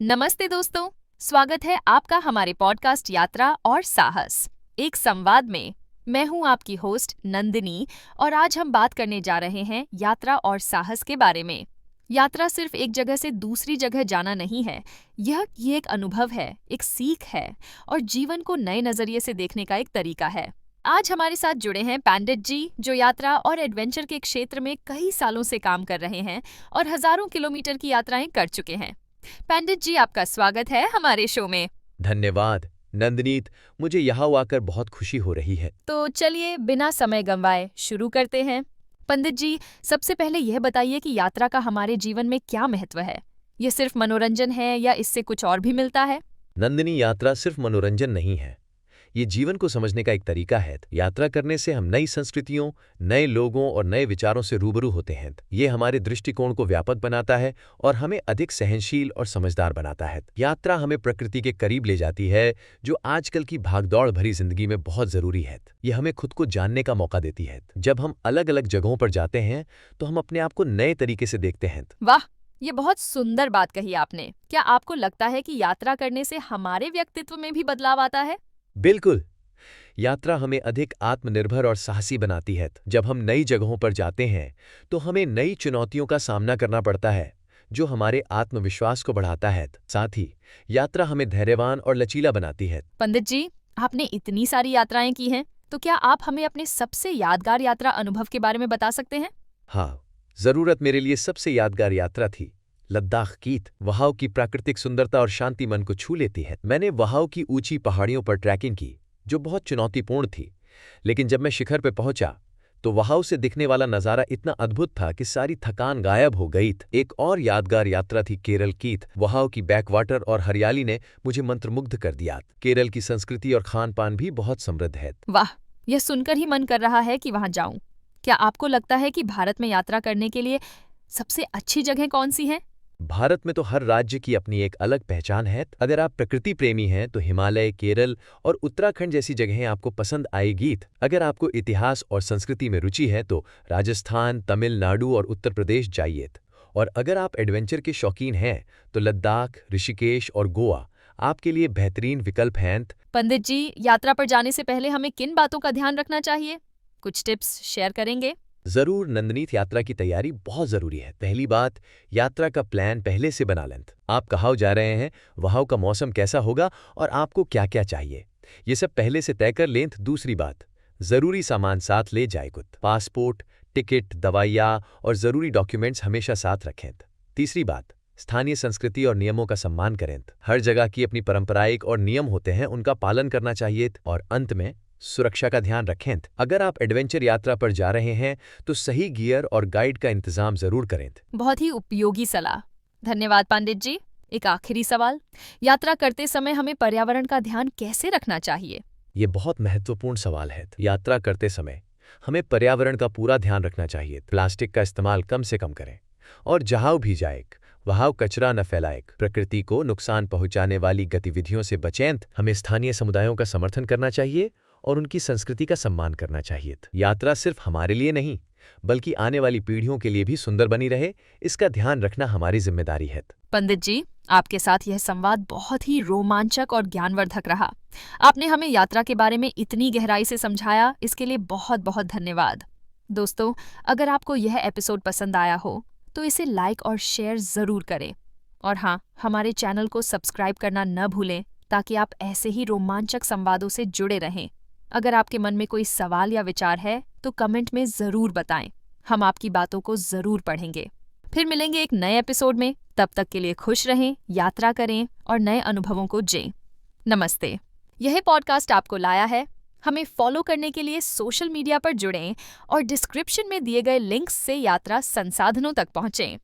नमस्ते दोस्तों, स्वागत है आपका हमारे पॉडकास्ट यात्रा और साहस एक संवाद में। मैं हूं आपकी होस्ट नंदिनी और आज हम बात करने जा रहे हैं यात्रा और साहस के बारे में। यात्रा सिर्फ एक जगह से दूसरी जगह जाना नहीं है, ये एक अनुभव है, एक सीख है और जीवन को नए नजरिए से देखने का एक तरीका है। आज हमारे साथ जुड़े हैं पंडित जी, जो यात्रा और एडवेंचर के क्षेत्र में कई सालों से काम कर रहे हैं और हजारों किलोमीटर की यात्राएं कर चुके हैं। पंडित जी, आपका स्वागत है हमारे शो में। धन्यवाद नंदनीत, मुझे यहाँ आकर बहुत खुशी हो रही है। तो चलिए बिना समय गंवाए शुरू करते हैं। पंडित जी, सबसे पहले यह बताइए कि यात्रा का हमारे जीवन में क्या महत्व है। ये सिर्फ मनोरंजन है या इससे कुछ और भी मिलता है? नंदिनी, यात्रा सिर्फ मनोरंजन नहीं है, ये जीवन को समझने का एक तरीका है। यात्रा करने से हम नई संस्कृतियों, नए लोगों और नए विचारों से रूबरू होते हैं। ये हमारे दृष्टिकोण को व्यापक बनाता है और हमें अधिक सहनशील और समझदार बनाता है। यात्रा हमें प्रकृति के करीब ले जाती है, जो आजकल की भागदौड़ भरी जिंदगी में बहुत जरूरी है। ये हमें खुद को जानने का मौका देती है। जब हम अलग अलग जगहों पर जाते हैं तो हम अपने आप को नए तरीके से देखते हैं। वाह, ये बहुत सुंदर बात कही आपने। क्या आपको लगता है कि यात्रा करने से हमारे व्यक्तित्व में भी बदलाव आता है? बिल्कुल। यात्रा हमें अधिक आत्मनिर्भर और साहसी बनाती है। जब हम नई जगहों पर जाते हैं तो हमें नई चुनौतियों का सामना करना पड़ता है, जो हमारे आत्मविश्वास को बढ़ाता है। साथ ही यात्रा हमें धैर्यवान और लचीला बनाती है। पंडित जी, आपने इतनी सारी यात्राएं की हैं, तो क्या आप हमें अपने सबसे यादगार यात्रा अनुभव के बारे में बता सकते हैं? हाँ, जरूरत। मेरे लिए सबसे यादगार यात्रा थी लद्दाख की। वहां की प्राकृतिक सुंदरता और शांति मन को छू लेती है। मैंने वहां की ऊंची पहाड़ियों पर ट्रैकिंग की, जो बहुत चुनौतीपूर्ण थी। लेकिन जब मैं शिखर पर पहुंचा तो वहां से दिखने वाला नजारा इतना अद्भुत था कि सारी थकान गायब हो गई। एक और यादगार यात्रा थी केरल की। वहां की बैकवाटर और हरियाली ने मुझे मंत्रमुग्ध कर दिया। केरल की संस्कृति और खान पान भी बहुत समृद्ध है। वाह, यह सुनकर ही मन कर रहा है कि वहां जाऊं। क्या आपको लगता है कि भारत में यात्रा करने के लिए सबसे अच्छी जगह कौन सी है? भारत में तो हर राज्य की अपनी एक अलग पहचान है। अगर आप प्रकृति प्रेमी हैं तो हिमालय, केरल और उत्तराखंड जैसी जगहें आपको पसंद आएगी। अगर आपको इतिहास और संस्कृति में रुचि है तो राजस्थान, तमिलनाडु और उत्तर प्रदेश जाइए। और अगर आप एडवेंचर के शौकीन हैं तो लद्दाख, ऋषिकेश और गोवा आपके लिए बेहतरीन विकल्प हैं। पंडित जी, यात्रा पर जाने से पहले हमें किन बातों का ध्यान रखना चाहिए? कुछ टिप्स शेयर करेंगे? जरूर नंदनीत, यात्रा की तैयारी बहुत जरूरी है। पहली बात, यात्रा का प्लान पहले से बना लें। आप कहाँ जा रहे हैं, वहां का मौसम कैसा होगा और आपको क्या क्या चाहिए, ये सब पहले से तय कर लें। दूसरी बात, जरूरी सामान साथ ले जाए। कुछ पासपोर्ट, टिकट, दवाइयाँ और जरूरी डॉक्यूमेंट्स हमेशा साथ रखें। तीसरी बात, स्थानीय संस्कृति और नियमों का सम्मान करें। हर जगह की अपनी पारंपरिक और नियम होते हैं, उनका पालन करना चाहिए। और अंत में सुरक्षा का ध्यान रखें। अगर आप एडवेंचर यात्रा पर जा रहे हैं तो सही गियर और गाइड का इंतजाम जरूर करें। बहुत ही उपयोगी सलाह। धन्यवाद पंडित जी। एक आखिरी सवाल, यात्रा करते समय हमें पर्यावरण का ध्यान कैसे रखना चाहिए? ये बहुत महत्वपूर्ण सवाल है। यात्रा करते समय हमें पर्यावरण का पूरा ध्यान रखना चाहिए। प्लास्टिक का इस्तेमाल कम से कम करें और जहां भी जाए वहां कचरा न फैलाएं। प्रकृति को नुकसान पहुंचाने वाली गतिविधियों से बचें। हमें स्थानीय समुदायों का समर्थन करना चाहिए और उनकी संस्कृति का सम्मान करना चाहिए। यात्रा सिर्फ हमारे लिए नहीं, बल्कि आने वाली पीढ़ियों के लिए भी सुंदर बनी रहे, इसका ध्यान रखना हमारी जिम्मेदारी है। पंडित जी, आपके साथ यह संवाद बहुत ही रोमांचक और ज्ञानवर्धक रहा। आपने हमें यात्रा के बारे में इतनी गहराई से समझाया, इसके लिए बहुत बहुत धन्यवाद। दोस्तों, अगर आपको यह एपिसोड पसंद आया हो तो इसे लाइक और शेयर जरूर करें। और हाँ, हमारे चैनल को सब्सक्राइब करना न भूलें, ताकि आप ऐसे ही रोमांचक संवादों से जुड़े रहें। अगर आपके मन में कोई सवाल या विचार है तो कमेंट में जरूर बताएं। हम आपकी बातों को जरूर पढ़ेंगे। फिर मिलेंगे एक नए एपिसोड में। तब तक के लिए खुश रहें, यात्रा करें और नए अनुभवों को जिएं। नमस्ते। यह पॉडकास्ट आपको लाया है। हमें फॉलो करने के लिए सोशल मीडिया पर जुड़ें और डिस्क्रिप्शन में दिए गए लिंक्स से यात्रा संसाधनों तक पहुंचें।